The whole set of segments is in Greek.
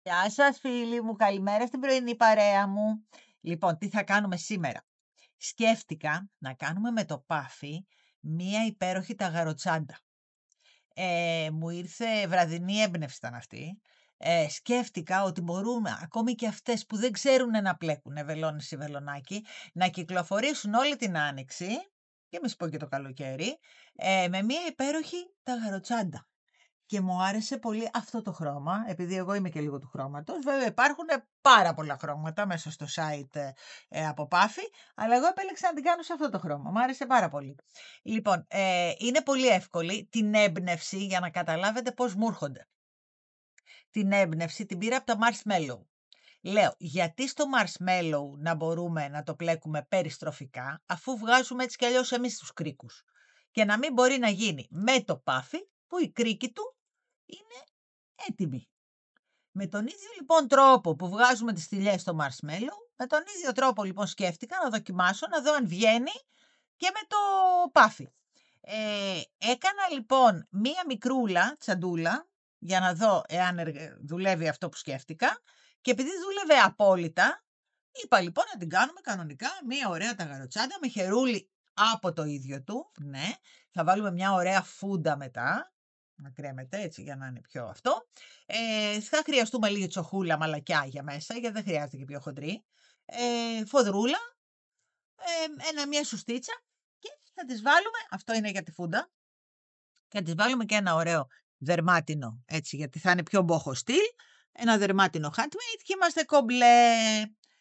Γεια σας φίλοι μου, καλημέρα στην πρωινή παρέα μου. Λοιπόν, τι θα κάνουμε σήμερα. Σκέφτηκα να κάνουμε με το Πάφι μία υπέροχη ταγαροτσάντα. Μου ήρθε βραδινή έμπνευση ήταν αυτή. Σκέφτηκα ότι μπορούμε ακόμη και αυτές που δεν ξέρουν να πλέκουν βελόνες ή βελονάκι να κυκλοφορήσουν όλη την άνοιξη και μη σου πω και το καλοκαίρι με μία υπέροχη ταγαροτσάντα. Και μου άρεσε πολύ αυτό το χρώμα, επειδή εγώ είμαι και λίγο του χρώματος. Βέβαια υπάρχουν πάρα πολλά χρώματα μέσα στο site από Puffy, αλλά εγώ επέλεξα να την κάνω σε αυτό το χρώμα. Μου άρεσε πάρα πολύ. Λοιπόν, είναι πολύ εύκολη. Την έμπνευση, για να καταλάβετε πώς μου έρχονται. Την έμπνευση την πήρα από τα marshmallow. Λέω, γιατί στο marshmallow να μπορούμε να το πλέκουμε περιστροφικά, αφού βγάζουμε έτσι κι αλλιώς εμείς τους κρίκους. Και να μην μπορεί να γίνει με το Puffy, που η κρίκη του είναι έτοιμη. Με τον ίδιο λοιπόν τρόπο που βγάζουμε τις στυλιές στο marshmallow, με τον ίδιο τρόπο λοιπόν σκέφτηκα να δοκιμάσω, να δω αν βγαίνει και με το Puffy. Έκανα λοιπόν μία μικρούλα τσαντούλα για να δω εάν δουλεύει αυτό που σκέφτηκα και επειδή δούλευε απόλυτα, είπα λοιπόν να την κάνουμε κανονικά μία ωραία ταγαροτσάντα με χερούλι από το ίδιο του. Ναι, θα βάλουμε μια ωραία φούντα μετά, να κρέμεται έτσι για να είναι πιο αυτό. Θα χρειαστούμε λίγη τσοχούλα μαλακιά για μέσα, γιατί δεν χρειάζεται και πιο χοντρή. Φοδρούλα, μια σουστίτσα και θα τις βάλουμε, αυτό είναι για τη φούντα, και θα τις βάλουμε και ένα ωραίο δερμάτινο, έτσι, γιατί θα είναι πιο μπόχο στυλ, ένα δερμάτινο handmade και είμαστε κομπλέ.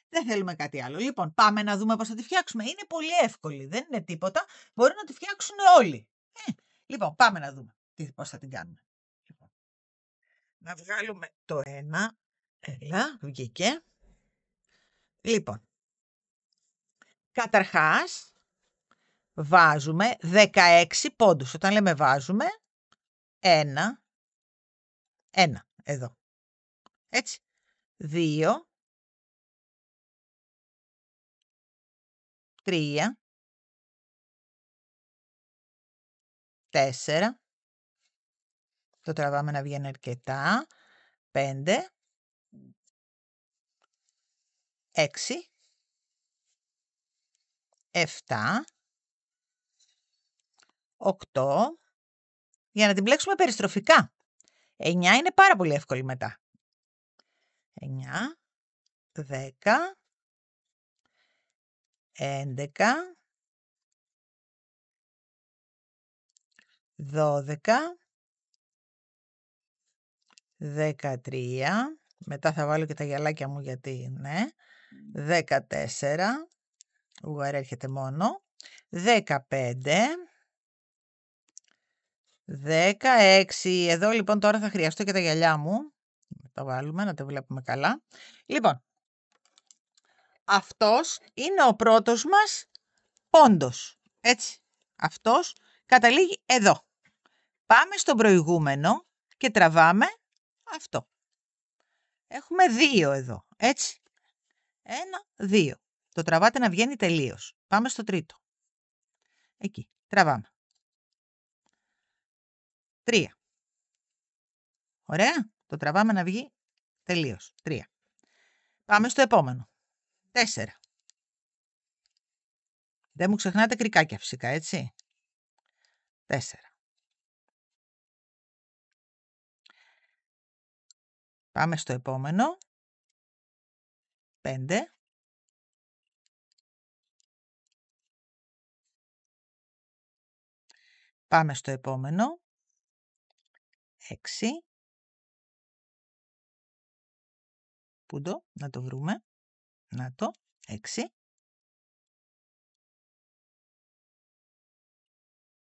Δεν θέλουμε κάτι άλλο. Λοιπόν, πάμε να δούμε πώς θα τη φτιάξουμε. Είναι πολύ εύκολη, δεν είναι τίποτα. Μπορεί να τη φτιάξουν όλοι. Λοιπόν, πάμε να δούμε πώς θα την κάνουμε. Λοιπόν, να βγάλουμε το ένα. Έλα, βγήκε. Λοιπόν, καταρχάς, βάζουμε 16 πόντους. Όταν λέμε βάζουμε, ένα, εδώ. Έτσι. 2, 3, 4, το τραβάμε να βγαίνει αρκετά, 5, 6, 7, 8, για να την πλέξουμε περιστροφικά. 9 είναι πάρα πολύ εύκολη μετά. 9, 10, 11, 12, 13, μετά θα βάλω και τα γυαλάκια μου γιατί ναι, 14, ουγαρ έρχεται μόνο, 15, 16, εδώ λοιπόν τώρα θα χρειαστώ και τα γυαλιά μου, τα βάλουμε να τα βλέπουμε καλά. Λοιπόν, αυτός είναι ο πρώτος μας πόντος, έτσι, αυτός καταλήγει εδώ. Πάμε στον προηγούμενο και τραβάμε αυτό. Έχουμε 2 εδώ, έτσι. 1, 2. Το τραβάτε να βγαίνει τελείως. Πάμε στο τρίτο. Εκεί, τραβάμε. 3. Ωραία. Το τραβάμε να βγει τελείως. 3. Πάμε στο επόμενο. 4. Δεν μου ξεχνάτε κρικάκια φυσικά, έτσι. 4. Πάμε στο επόμενο. 5. Πάμε στο επόμενο. 6. Πού το, να το βρούμε. Να το, 6.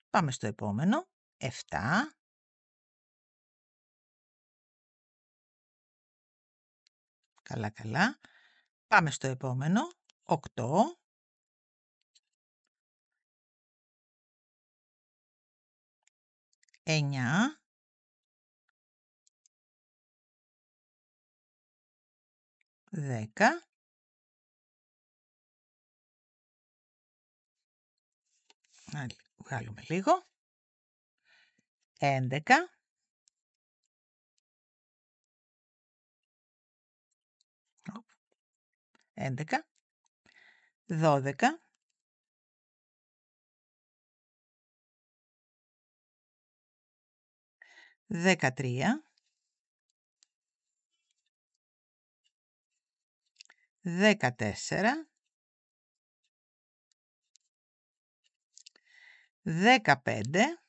Πάμε στο επόμενο. 7. Καλά, καλά. Πάμε στο επόμενο. 8. 9. 10. Να βγάλουμε λίγο. 11. 11, 12, 13, 14, 15,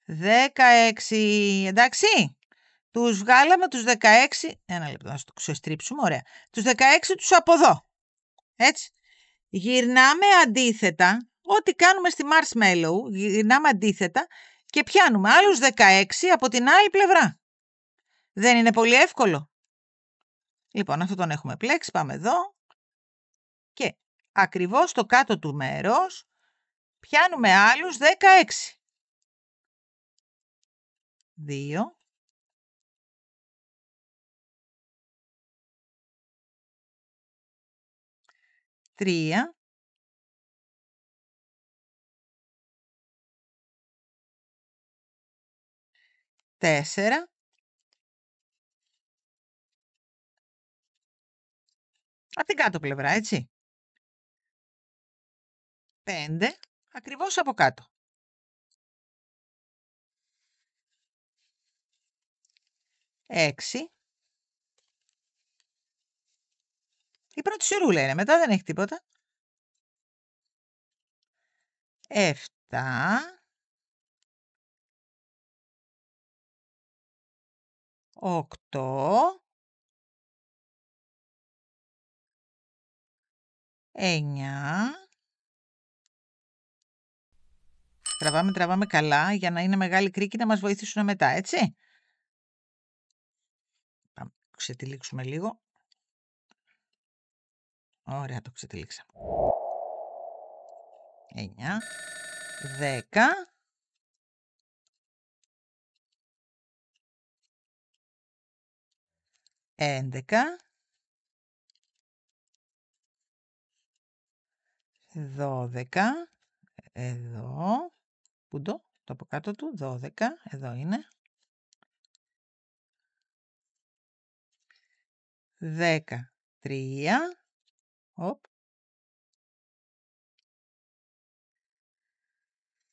16. Εντάξει, τους βγάλαμε τους 16. Ένα λεπτό, να το ξεστρίψουμε. Ωραία. Τους 16 τους από εδώ. Έτσι. Γυρνάμε αντίθετα. Ό,τι κάνουμε στη marshmallow, γυρνάμε αντίθετα και πιάνουμε άλλους 16 από την άλλη πλευρά. Δεν είναι πολύ εύκολο? Λοιπόν, αυτό τον έχουμε πλέξει. Πάμε εδώ. Και ακριβώς στο κάτω του μέρος πιάνουμε άλλους 16. 2, 3, 4, από την κάτω πλευρά, έτσι. 5, ακριβώς από κάτω. 6. Η πρώτη σειρούλα είναι, μετά δεν έχει τίποτα. 7, 8, 9. Τραβάμε καλά για να είναι μεγάλη κρίκη να μας βοηθήσουν μετά, έτσι. Πάμε, ξετυλίξουμε λίγο. Ωραία, το ξετυλίξαμε. 9, 10, 11, 12, εδώ, πού το από κάτω του, 12, εδώ είναι. 13, οπ.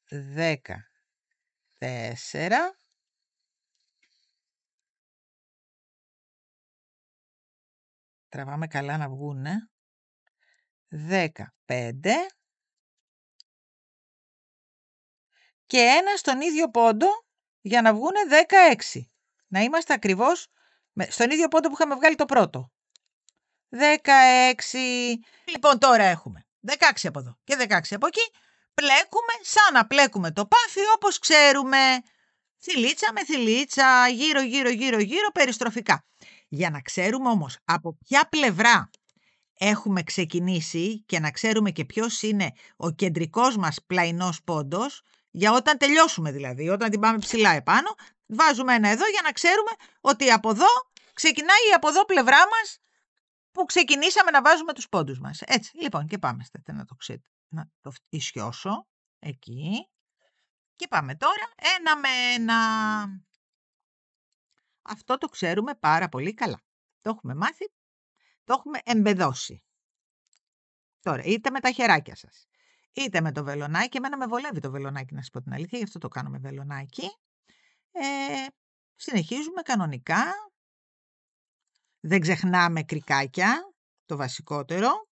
14, τραβάμε καλά να βγούνε. 15 και ένα στον ίδιο πόντο για να βγούνε 16. Να είμαστε ακριβώς στον ίδιο πόντο που είχαμε βγάλει το πρώτο. 16. Λοιπόν, τώρα έχουμε 16 από εδώ και 16 από εκεί. Πλέκουμε σαν να πλέκουμε το πάθι όπως ξέρουμε. Θηλίτσα με θηλίτσα, γύρω περιστροφικά. Για να ξέρουμε όμως από ποια πλευρά έχουμε ξεκινήσει και να ξέρουμε και ποιος είναι ο κεντρικός μας πλαϊνός πόντος, για όταν τελειώσουμε δηλαδή, όταν την πάμε ψηλά επάνω, βάζουμε ένα εδώ για να ξέρουμε ότι από εδώ ξεκινάει η από εδώ πλευρά μας που ξεκινήσαμε να βάζουμε τους πόντους μας. Έτσι, λοιπόν, και πάμε να το ισιώσω εκεί και πάμε τώρα ένα με ένα. Αυτό το ξέρουμε πάρα πολύ καλά. Το έχουμε μάθει, το έχουμε εμπεδώσει. Τώρα, είτε με τα χεράκια σας, είτε με το βελονάκι. Εμένα με βολεύει το βελονάκι, να σας πω την αλήθεια, γι' αυτό το κάνω με βελονάκι. Συνεχίζουμε κανονικά. Δεν ξεχνάμε κρικάκια, το βασικότερο.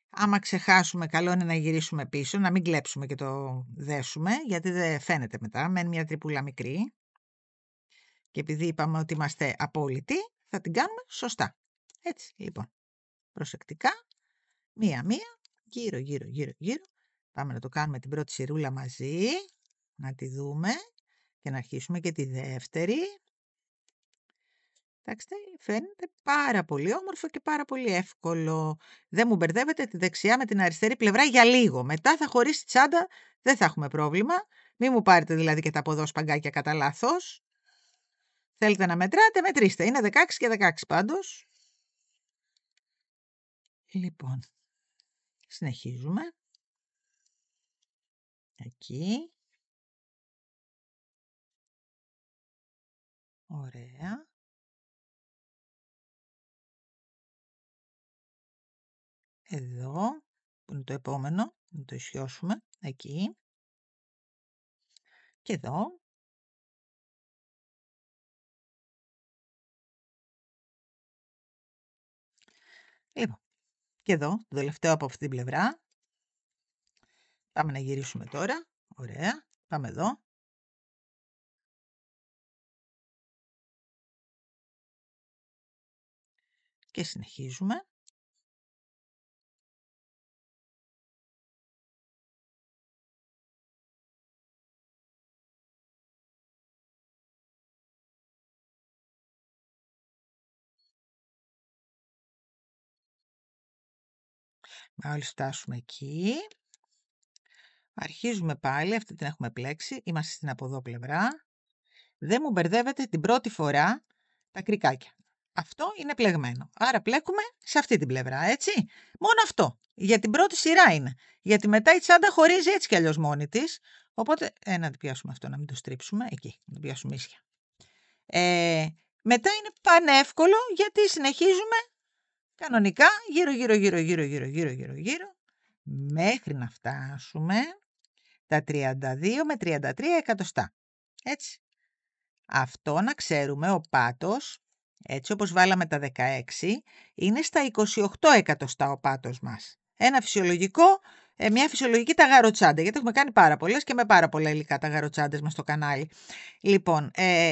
Άμα ξεχάσουμε, καλό είναι να γυρίσουμε πίσω, να μην κλέψουμε και το δέσουμε, γιατί δεν φαίνεται μετά, μένει μια τρυπούλα μικρή. Και επειδή είπαμε ότι είμαστε απόλυτοι, θα την κάνουμε σωστά. Έτσι, λοιπόν, προσεκτικά, μία-μία, γύρω. Πάμε να το κάνουμε την πρώτη σειρούλα μαζί, να τη δούμε και να αρχίσουμε και τη δεύτερη. Εντάξει, φαίνεται πάρα πολύ όμορφο και πάρα πολύ εύκολο. Δεν μου μπερδεύετε τη δεξιά με την αριστερή πλευρά για λίγο. Μετά θα χωρίσει τσάντα, δεν θα έχουμε πρόβλημα. Μην μου πάρετε δηλαδή και τα από εδώ σπαγκάκια κατά λάθος. Θέλετε να μετράτε, μετρήστε. Είναι 16 και 16 πάντως. Λοιπόν, συνεχίζουμε. Εκεί. Ωραία. εδώ, που είναι το επόμενο, να το ισιώσουμε, εκεί. Και εδώ. Λοιπόν, και εδώ, το τελευταίο από αυτή την πλευρά. Πάμε να γυρίσουμε τώρα. Ωραία. Πάμε εδώ. Και συνεχίζουμε. Μόλις φτάσουμε εκεί, αρχίζουμε πάλι, αυτή την έχουμε πλέξει, είμαστε στην από εδώ πλευρά. Δεν μου μπερδεύετε την πρώτη φορά τα κρικάκια. Αυτό είναι πλεγμένο. Άρα πλέκουμε σε αυτή την πλευρά, έτσι. Μόνο αυτό. Για την πρώτη σειρά είναι. Γιατί μετά η τσάντα χωρίζει έτσι κι αλλιώς μόνη της. Οπότε, να την πιάσουμε αυτό, να μην το στρίψουμε. Εκεί, να την πιάσουμε ίσια. Μετά είναι πανεύκολο γιατί συνεχίζουμε κανονικά γύρω μέχρι να φτάσουμε τα 32 με 33 εκατοστά. Έτσι. Αυτό να ξέρουμε, ο πάτος, έτσι όπως βάλαμε τα 16, είναι στα 28 εκατοστά ο πάτος μας. Μια φυσιολογική ταγαροτσάντα, γιατί έχουμε κάνει πάρα πολλές και με πάρα πολλά υλικά ταγαροτσάντες μας στο κανάλι. Λοιπόν,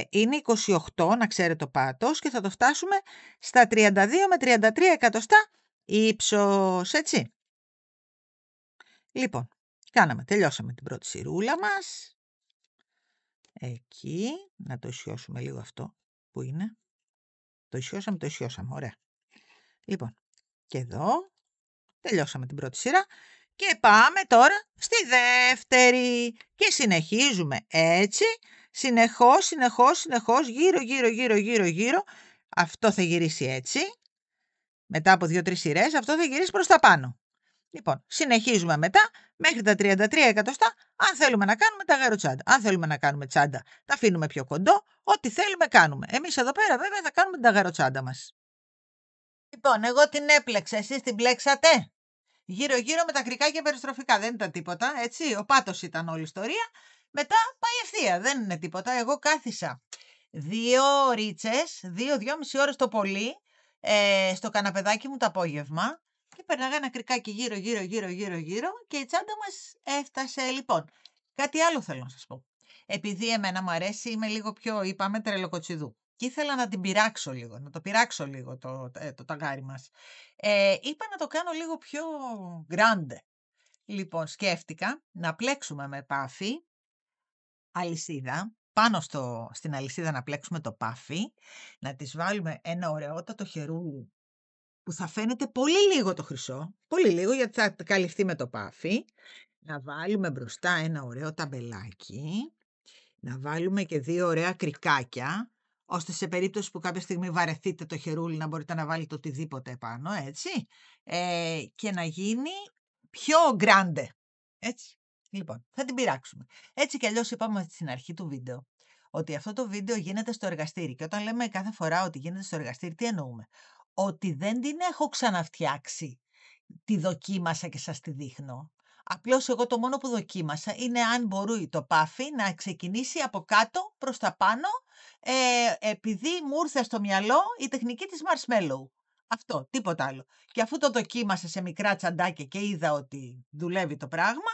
είναι 28, να ξέρετε το πάτος, και θα το φτάσουμε στα 32 με 33 εκατοστά ύψος, έτσι. Λοιπόν, τελειώσαμε την πρώτη σειρούλα μας. Εκεί, να το ισιώσουμε λίγο αυτό που είναι. Το ισιώσαμε, ωραία. Λοιπόν, και εδώ, τελειώσαμε την πρώτη σειρά και πάμε τώρα στη δεύτερη και συνεχίζουμε έτσι, συνεχώς, γύρω. Αυτό θα γυρίσει έτσι, μετά από 2-3 σειρές, αυτό θα γυρίσει προς τα πάνω. Λοιπόν, συνεχίζουμε μετά μέχρι τα 33 εκατοστά, αν θέλουμε να κάνουμε τα γαροτσάντα. Αν θέλουμε να κάνουμε τσάντα, τα αφήνουμε πιο κοντό, ό,τι θέλουμε κάνουμε. Εμείς εδώ πέρα βέβαια θα κάνουμε τα γαροτσάντα μας. Λοιπόν, εγώ την έπλεξα, εσείς την πλέξατε. Γύρω με τα κρικάκια περιστροφικά, δεν ήταν τίποτα, έτσι. Ο πάτος ήταν όλη η ιστορία. Μετά πάει ευθεία, δεν είναι τίποτα. Εγώ κάθισα 2 ρίτσες, 2-2,5 ώρες το πολύ, στο καναπεδάκι μου το απόγευμα. Και περνάγα ένα κρικάκι γύρω και η τσάντα μας έφτασε. Λοιπόν, κάτι άλλο θέλω να σας πω. Επειδή εμένα μου αρέσει, είμαι λίγο πιο, είπαμε, τρελοκοτσιδού. Και ήθελα να την πειράξω λίγο, να το πειράξω λίγο το ταγκάρι μας. Είπα να το κάνω λίγο πιο grande. Λοιπόν, σκέφτηκα να πλέξουμε με πάφι, αλυσίδα, πάνω στην αλυσίδα να πλέξουμε το πάφι, να της βάλουμε ένα ωραιότατο χερούλι που θα φαίνεται πολύ λίγο το χρυσό, πολύ λίγο γιατί θα καλυφθεί με το πάφι, να βάλουμε μπροστά ένα ωραίο ταμπελάκι, να βάλουμε και 2 ωραία κρικάκια, ώστε σε περίπτωση που κάποια στιγμή βαρεθείτε το χερούλι να μπορείτε να βάλετε οτιδήποτε επάνω, έτσι, και να γίνει πιο γκράντε, έτσι. Λοιπόν, θα την πειράξουμε. Έτσι κι αλλιώς είπαμε στην αρχή του βίντεο, ότι αυτό το βίντεο γίνεται στο εργαστήρι. Και όταν λέμε κάθε φορά ότι γίνεται στο εργαστήρι, τι εννοούμε? Ότι δεν την έχω ξαναφτιάξει, τη δοκίμασα και σας τη δείχνω. Απλώς εγώ το μόνο που δοκίμασα είναι αν μπορεί το πάφι να ξεκινήσει από κάτω προς τα πάνω, επειδή μου ήρθε στο μυαλό η τεχνική της marshmallow. Αυτό, τίποτα άλλο. Και αφού το δοκίμασα σε μικρά τσαντάκια και είδα ότι δουλεύει το πράγμα,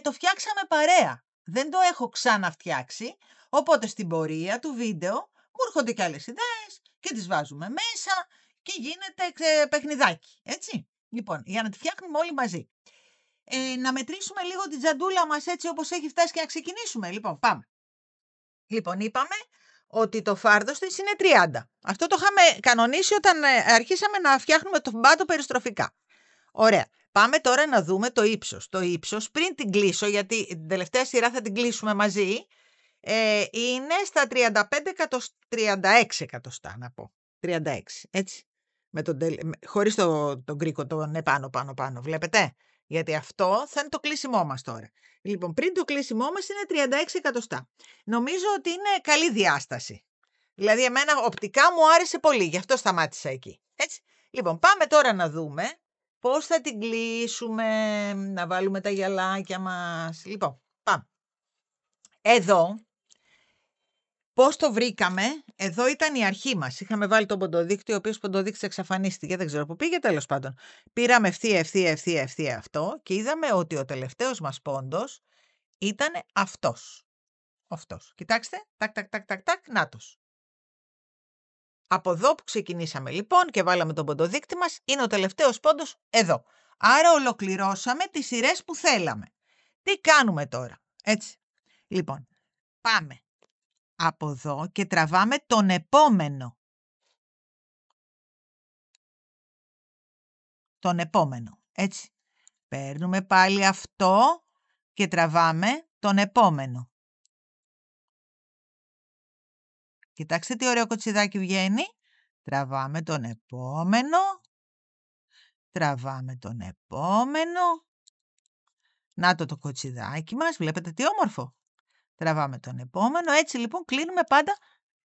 το φτιάξαμε παρέα. Δεν το έχω ξαναφτιάξει, οπότε στην πορεία του βίντεο μου έρχονται κι άλλες ιδέες και τις βάζουμε μέσα και γίνεται παιχνιδάκι, έτσι. Λοιπόν, για να τη φτιάχνουμε όλοι μαζί. Να μετρήσουμε λίγο την τζαντούλα μας έτσι όπως έχει φτάσει και να ξεκινήσουμε. Λοιπόν, πάμε. Λοιπόν, είπαμε ότι το φάρδος της είναι 30. Αυτό το είχαμε κανονίσει όταν αρχίσαμε να φτιάχνουμε το μπάτο περιστροφικά. Ωραία. Πάμε τώρα να δούμε το ύψος. Το ύψος, πριν την κλείσω, γιατί την τελευταία σειρά θα την κλείσουμε μαζί, είναι στα 36 εκατοστά, να πω. 36, έτσι. Χωρίς τον κρίκο, τον πάνω, βλέπετε. Γιατί αυτό θα είναι το κλείσιμό μας τώρα. Λοιπόν, πριν το κλείσιμό μας είναι 36 εκατοστά. Νομίζω ότι είναι καλή διάσταση. Δηλαδή, εμένα οπτικά μου άρεσε πολύ, γι' αυτό σταμάτησα εκεί. Έτσι. Λοιπόν, πάμε τώρα να δούμε Πώς θα την κλείσουμε, να βάλουμε τα γυαλάκια μας. Λοιπόν, πάμε. Εδώ, πώς το βρήκαμε, εδώ ήταν η αρχή μας. Είχαμε βάλει τον ποντοδείκτη, ο οποίος ποντοδείκτης εξαφανίστηκε, δεν ξέρω πού πήγε, τέλος πάντων. Πήραμε ευθεία αυτό και είδαμε ότι ο τελευταίος μας πόντος ήταν αυτός. Αυτός. Κοιτάξτε, τάκ, νάτος. Από εδώ που ξεκινήσαμε λοιπόν και βάλαμε τον ποντοδείκτη μας, είναι ο τελευταίος πόντος εδώ. Άρα ολοκληρώσαμε τις σειρές που θέλαμε. Τι κάνουμε τώρα, έτσι. Λοιπόν, πάμε από εδώ και τραβάμε τον επόμενο. Τον επόμενο, έτσι. Παίρνουμε πάλι αυτό και τραβάμε τον επόμενο. Κοιτάξτε τι ωραίο κοτσιδάκι βγαίνει. Τραβάμε τον επόμενο. Τραβάμε τον επόμενο. Να το κοτσιδάκι μας. Βλέπετε τι όμορφο. Τραβάμε τον επόμενο. Έτσι λοιπόν κλείνουμε πάντα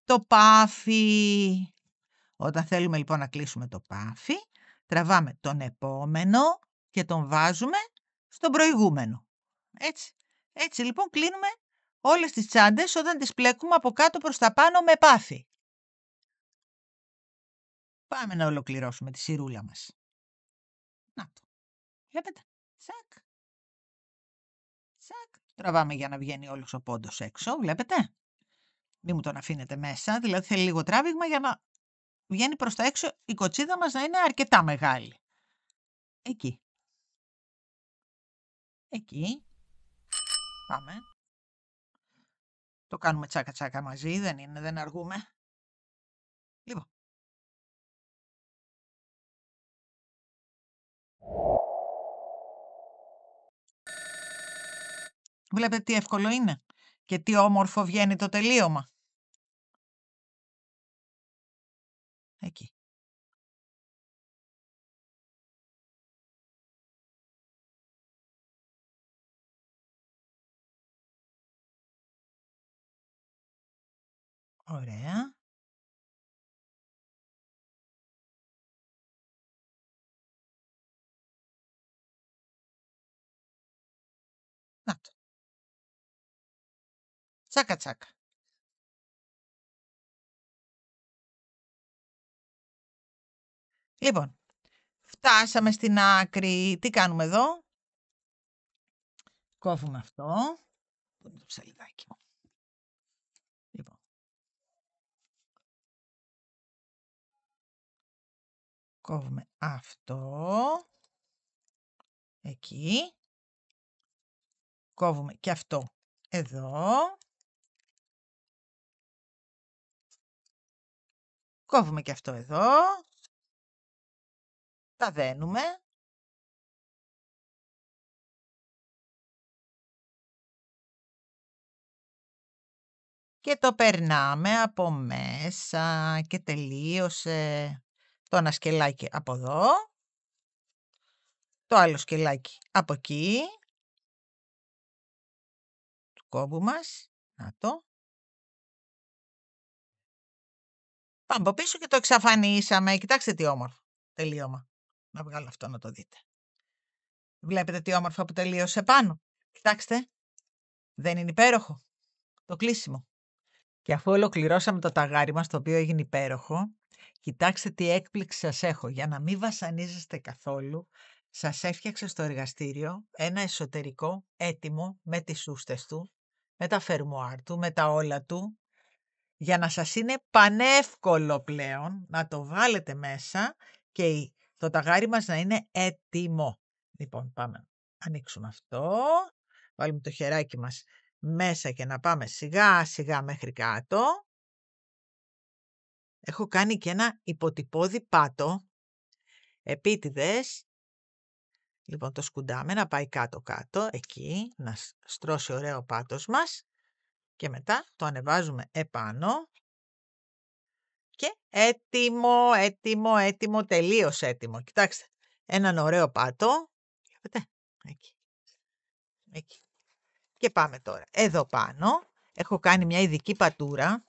το πάφι. Όταν θέλουμε λοιπόν να κλείσουμε το πάφι, τραβάμε τον επόμενο και τον βάζουμε στον προηγούμενο. Έτσι. Έτσι λοιπόν κλείνουμε όλες τις τσάντες όταν τις πλέκουμε από κάτω προς τα πάνω με πάφι. Πάμε να ολοκληρώσουμε τη σειρούλα μας. Να το. Βλέπετε. Τσακ. Τσακ. Τραβάμε για να βγαίνει όλος ο πόντος έξω. Βλέπετε. Μην μου τον αφήνετε μέσα. Δηλαδή θέλει λίγο τράβηγμα για να βγαίνει προς τα έξω η κοτσίδα μας να είναι αρκετά μεγάλη. Εκεί. Εκεί. Πάμε. Το κάνουμε τσάκα μαζί. Δεν αργούμε. Λοιπόν. Βλέπετε τι εύκολο είναι και τι όμορφο βγαίνει το τελείωμα. Εκεί. Ωραία. Να το. Τσάκα. Λοιπόν, φτάσαμε στην άκρη. Τι κάνουμε εδώ. Κόβουμε αυτό. Πού είναι το ψαλιδάκι μου. Λοιπόν. Κόβουμε αυτό. Εκεί. Κόβουμε και αυτό εδώ. Κόβουμε και αυτό εδώ. Τα δένουμε. Και το περνάμε από μέσα και τελείωσε. Το ένα σκελάκι από εδώ. Το άλλο σκελάκι από εκεί. Του κόμπου μας. Να το. Πάμε από πίσω και το εξαφανίσαμε. Κοιτάξτε τι όμορφο τελείωμα. Να βγάλω αυτό να το δείτε. Βλέπετε τι όμορφο που τελείωσε πάνω. Κοιτάξτε. Δεν είναι υπέροχο το κλείσιμο. Και αφού ολοκληρώσαμε το ταγάρι μας, το οποίο έγινε υπέροχο, κοιτάξτε τι έκπληξη σας έχω. Για να μην βασανίζεστε καθόλου, σας έφτιαξα στο εργαστήριο ένα εσωτερικό έτοιμο με τις σούστες του, με τα φερμουάρ του, με τα όλα του, για να σας είναι πανεύκολο πλέον να το βάλετε μέσα και το ταγάρι μας να είναι έτοιμο. Λοιπόν, πάμε να ανοίξουμε αυτό, βάλουμε το χεράκι μας μέσα και να πάμε σιγά σιγά μέχρι κάτω. Έχω κάνει και ένα υποτυπώδη πάτο, επίτηδες. Λοιπόν, το σκουντάμε να πάει κάτω-κάτω, εκεί, να στρώσει ωραίο πάτος μας και μετά το ανεβάζουμε επάνω και έτοιμο, τελείως έτοιμο. Κοιτάξτε, έναν ωραίο πάτο, βλέπετε, εκεί. Και πάμε τώρα, εδώ πάνω, έχω κάνει μια ειδική πατούρα,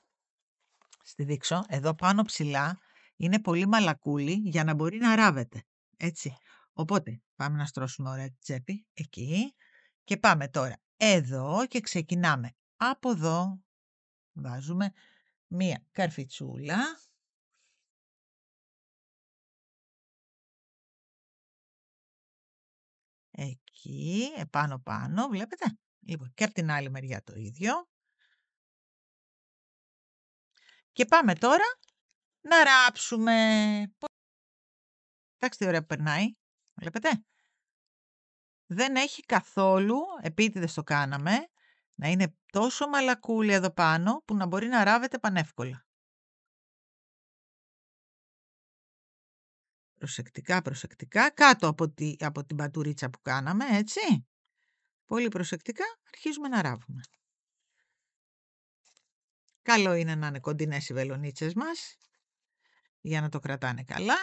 στη δείξω, εδώ πάνω ψηλά, είναι πολύ μαλακούλι για να μπορεί να ράβεται, έτσι. Οπότε πάμε να στρώσουμε ωραία τη τσέπη, εκεί. Και πάμε τώρα εδώ και ξεκινάμε από εδώ. Βάζουμε μία καρφιτσούλα. Εκεί, επάνω πάνω, βλέπετε. Λοιπόν, και από την άλλη μεριά το ίδιο. Και πάμε τώρα να ράψουμε. Κοιτάξτε τι ωραία που περνάει. Βλέπετε. Δεν έχει καθόλου, επίτηδες το κάναμε, να είναι τόσο μαλακούλη εδώ πάνω που να μπορεί να ράβεται πανεύκολα. Προσεκτικά, προσεκτικά, κάτω από την πατουρίτσα που κάναμε, έτσι. Πολύ προσεκτικά αρχίζουμε να ράβουμε. Καλό είναι να είναι κοντινές οι βελονίτσες μας, για να το κρατάνε καλά.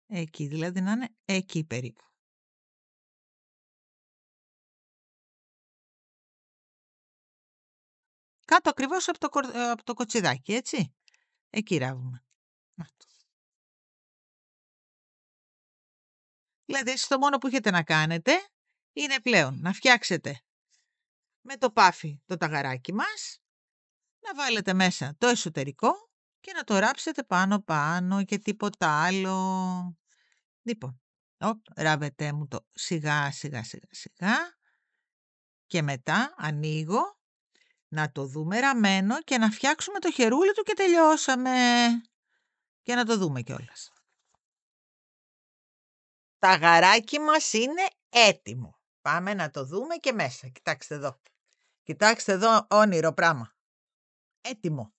Εκεί, δηλαδή να είναι εκεί περίπου. Κάτω ακριβώς από το κοτσιδάκι, έτσι. Εκεί ράβουμε. Δηλαδή, εσείς το μόνο που έχετε να κάνετε είναι πλέον να φτιάξετε με το πάφι το ταγαράκι μας, να βάλετε μέσα το εσωτερικό και να το ράψετε πάνω και τίποτα άλλο. Λοιπόν, ράβετε μου το σιγά και μετά ανοίγω να το δούμε ραμμένο και να φτιάξουμε το χερούλι του και τελειώσαμε. Και να το δούμε κιόλας. Τα γαράκι μας είναι έτοιμο. Πάμε να το δούμε και μέσα. Κοιτάξτε εδώ. Κοιτάξτε εδώ, όνειρο πράγμα. Έτοιμο.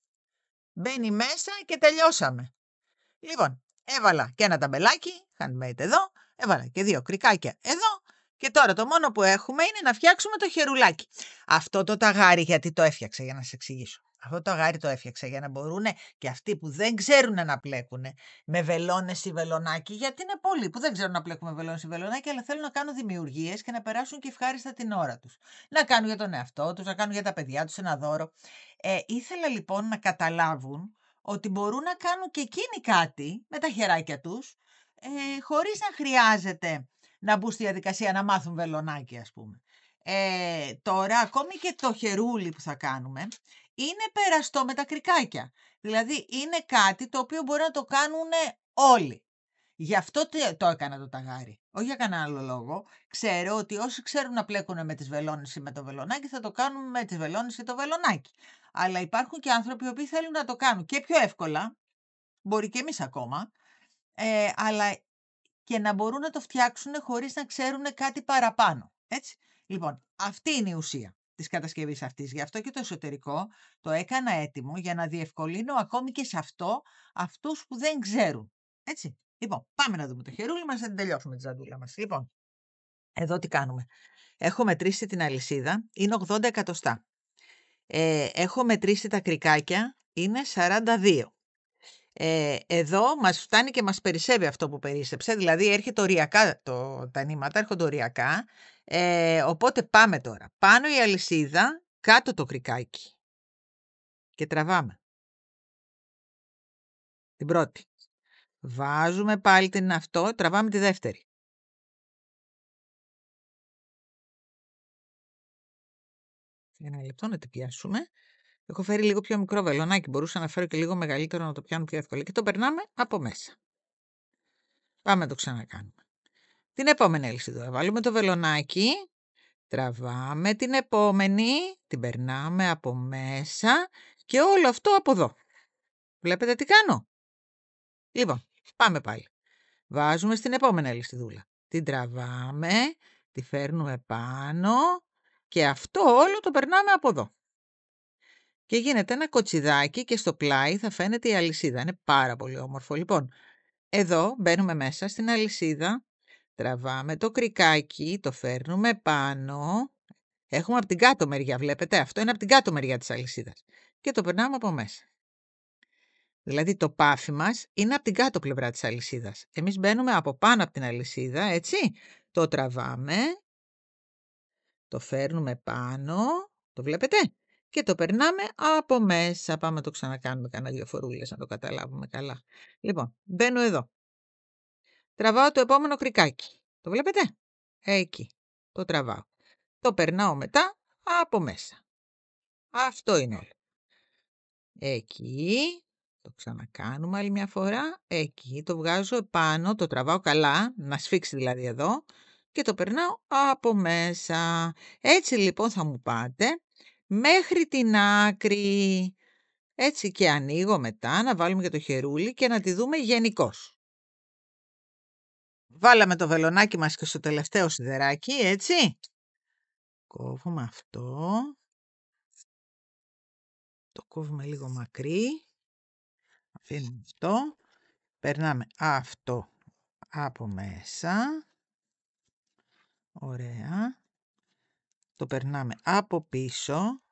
Μπαίνει μέσα και τελειώσαμε. Λοιπόν, έβαλα και ένα ταμπελάκι, handmade εδώ, έβαλα και 2 κρικάκια εδώ και τώρα το μόνο που έχουμε είναι να φτιάξουμε το χερουλάκι. Αυτό το ταγάρι γιατί το έφτιαξα, για να σας εξηγήσω. Αυτό το ταγάρι το έφτιαξα για να μπορούν και αυτοί που δεν ξέρουν να πλέκουν με βελόνες ή βελονάκι, γιατί είναι πολλοί που δεν ξέρουν να πλέκουν με βελόνες ή βελονάκι, αλλά θέλουν να κάνουν δημιουργίες και να περάσουν και ευχάριστα την ώρα τους. Να κάνουν για τον εαυτό τους, να κάνουν για τα παιδιά τους ένα δώρο. Ήθελα λοιπόν να καταλάβουν ότι μπορούν να κάνουν και εκείνοι κάτι με τα χεράκια τους, χωρίς να χρειάζεται να μπουν στη διαδικασία να μάθουν βελονάκι, ας πούμε. Τώρα, ακόμη και το χερούλι που θα κάνουμε, είναι περαστό με τα κρικάκια. Δηλαδή, είναι κάτι το οποίο μπορεί να το κάνουν όλοι. Γι' αυτό το έκανα το ταγάρι. Όχι για κανένα άλλο λόγο. Ξέρω ότι όσοι ξέρουν να πλέκουν με τις βελόνες ή με το βελονάκι, θα το κάνουν με τις βελόνες ή το βελονάκι. Αλλά υπάρχουν και άνθρωποι οι οποίοι θέλουν να το κάνουν και πιο εύκολα, μπορεί και εμείς ακόμα, αλλά και να μπορούν να το φτιάξουν χωρίς να ξέρουν κάτι παραπάνω. Έτσι. Λοιπόν, αυτή είναι η ουσία της κατασκευής αυτής. Γι' αυτό και το εσωτερικό το έκανα έτοιμο για να διευκολύνω ακόμη και σε αυτό αυτούς που δεν ξέρουν. Έτσι. Λοιπόν, πάμε να δούμε το χερούλι μας, να την τελειώσουμε τη ζαντούλα μας. Λοιπόν, εδώ τι κάνουμε. Έχω μετρήσει την αλυσίδα, είναι 80 εκατοστά. Έχω μετρήσει τα κρικάκια, είναι 42. Εδώ μας φτάνει και μας περισσεύει αυτό που περίσσεψε, δηλαδή έρχεται οριακά τα νήματα, έρχονται οριακά, οπότε πάμε τώρα. Πάνω η αλυσίδα, κάτω το κρικάκι και τραβάμε. Την πρώτη. Βάζουμε πάλι την αυτό, τραβάμε τη δεύτερη. Ένα λεπτό να την πιάσουμε. Έχω φέρει λίγο πιο μικρό βελονάκι, μπορούσα να φέρω και λίγο μεγαλύτερο να το πιάνω πιο εύκολα και το περνάμε από μέσα. Πάμε να το ξανακάνουμε. Την επόμενη αλυσίδα βάλουμε το βελονάκι, τραβάμε την επόμενη, την περνάμε από μέσα και όλο αυτό από εδώ. Βλέπετε τι κάνω? Λοιπόν, πάμε πάλι. Βάζουμε στην επόμενη αλυσιδούλα. Την τραβάμε, τη φέρνουμε πάνω και αυτό όλο το περνάμε από εδώ. Και γίνεται ένα κοτσιδάκι και στο πλάι θα φαίνεται η αλυσίδα. Είναι πάρα πολύ όμορφο. Λοιπόν, εδώ μπαίνουμε μέσα στην αλυσίδα, τραβάμε το κρικάκι, το φέρνουμε πάνω. Έχουμε από την κάτω μεριά, βλέπετε, αυτό είναι από την κάτω μεριά της αλυσίδας. Και το περνάμε από μέσα. Δηλαδή το πάφι μας είναι από την κάτω πλευρά της αλυσίδας. Εμείς μπαίνουμε από πάνω από την αλυσίδα, έτσι. Το τραβάμε, το φέρνουμε πάνω, το βλέπετε, και το περνάμε από μέσα. Πάμε να το ξανακάνουμε κανένα 2 φορούλες να το καταλάβουμε καλά. Λοιπόν, μπαίνω εδώ. τραβάω το επόμενο κρικάκι. Το βλέπετε? Εκεί. Το τραβάω. Το περνάω μετά από μέσα. Αυτό είναι όλο. Εκεί. Το ξανακάνουμε άλλη μια φορά. Εκεί το βγάζω επάνω, το τραβάω καλά, να σφίξει δηλαδή εδώ και το περνάω από μέσα. Έτσι λοιπόν θα μου πάτε μέχρι την άκρη. Έτσι και ανοίγω μετά, να βάλουμε και το χερούλι και να τη δούμε γενικώς. Βάλαμε το βελονάκι μας και στο τελευταίο σιδεράκι, έτσι. Κόβουμε αυτό. Το κόβουμε λίγο μακρύ. Αφήνουμε αυτό. Περνάμε αυτό από μέσα. Ωραία. Το περνάμε από πίσω.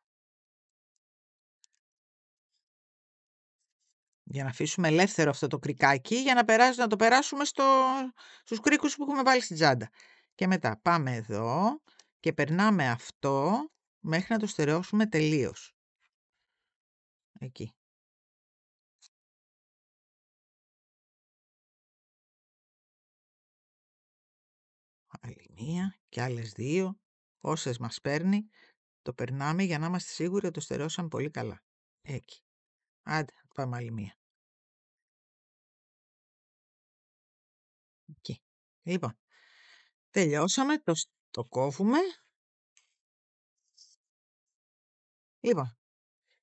Για να αφήσουμε ελεύθερο αυτό το κρικάκι, για να το περάσουμε στους κρίκους που έχουμε βάλει στην τσάντα. Και μετά πάμε εδώ και περνάμε αυτό μέχρι να το στερεώσουμε τελείως. Εκεί. Άλλη μία και άλλες δύο. Όσες μας παίρνει, το περνάμε για να είμαστε σίγουροι ότι το στερεώσαμε πολύ καλά. Εκεί. Άντε, πάμε άλλη μία. Εκεί. Λοιπόν, τελειώσαμε, το κόβουμε. Λοιπόν,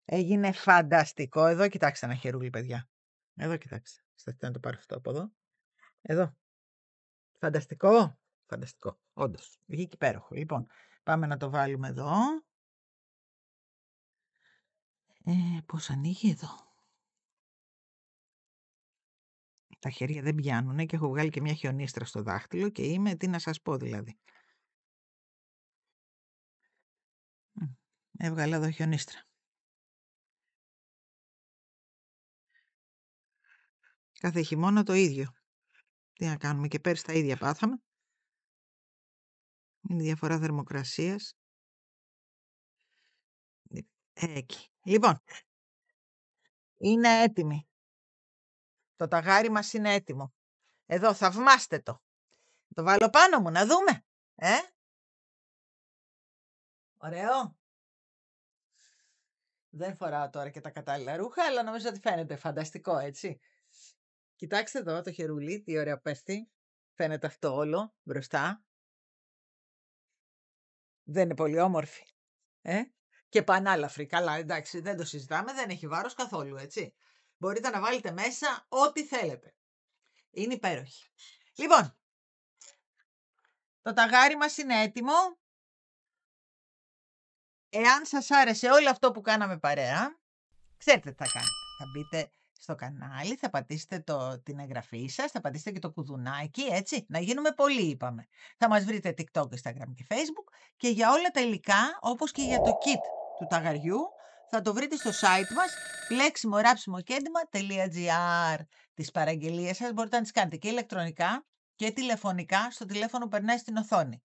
έγινε φανταστικό. Εδώ κοιτάξτε ένα χερούλι, παιδιά. Εδώ κοιτάξτε. Σταθείτε να το πάρω αυτό από εδώ. Εδώ. Φανταστικό. Φανταστικό. Όντως. Βγήκε υπέροχο. Λοιπόν, πάμε να το βάλουμε εδώ. Πώς ανοίγει εδώ. Τα χέρια δεν πιάνουνε και έχω βγάλει και μια χιονίστρα στο δάχτυλο και είμαι, τι να σας πω δηλαδή. Έβγαλα εδώ χιονίστρα. Κάθε χειμώνα το ίδιο. Τι να κάνουμε, και πέρσι τα ίδια πάθαμε. Είναι διαφορά θερμοκρασίας. Εκεί. Λοιπόν, είναι έτοιμη. Το ταγάρι μας είναι έτοιμο. Εδώ, θαυμάστε το. Το βάλω πάνω μου, να δούμε. Ωραίο. Δεν φοράω τώρα και τα κατάλληλα ρούχα, αλλά νομίζω ότι φαίνεται φανταστικό, έτσι. Κοιτάξτε εδώ το χερούλι, τι ωραία πέφτει. Φαίνεται αυτό όλο μπροστά. Δεν είναι πολύ όμορφη. Και πανάλαφρη. Καλά, εντάξει, δεν το συζητάμε, δεν έχει βάρος καθόλου, έτσι. Μπορείτε να βάλετε μέσα ό,τι θέλετε. Είναι υπέροχη. Λοιπόν, το ταγάρι μας είναι έτοιμο. Εάν σας άρεσε όλο αυτό που κάναμε παρέα, ξέρετε τι θα κάνετε. Θα μπείτε στο κανάλι, θα πατήσετε την εγγραφή σας, θα πατήσετε και το κουδουνάκι, έτσι, να γίνουμε πολλοί είπαμε. Θα μας βρείτε TikTok, Instagram και Facebook και για όλα τα υλικά, όπως και για το kit του ταγαριού, θα το βρείτε στο site μας pleximoraψιμοκέντημα.gr. Τις παραγγελίες σας μπορείτε να τις κάνετε και ηλεκτρονικά και τηλεφωνικά στο τηλέφωνο που περνάει στην οθόνη.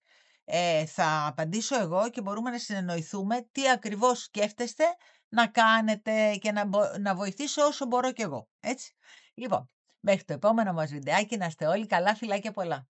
Θα απαντήσω εγώ και μπορούμε να συνεννοηθούμε τι ακριβώς σκέφτεστε να κάνετε και να βοηθήσω όσο μπορώ κι εγώ. Έτσι. Λοιπόν, μέχρι το επόμενο μας βιντεάκι να είστε όλοι καλά, φιλάκια πολλά.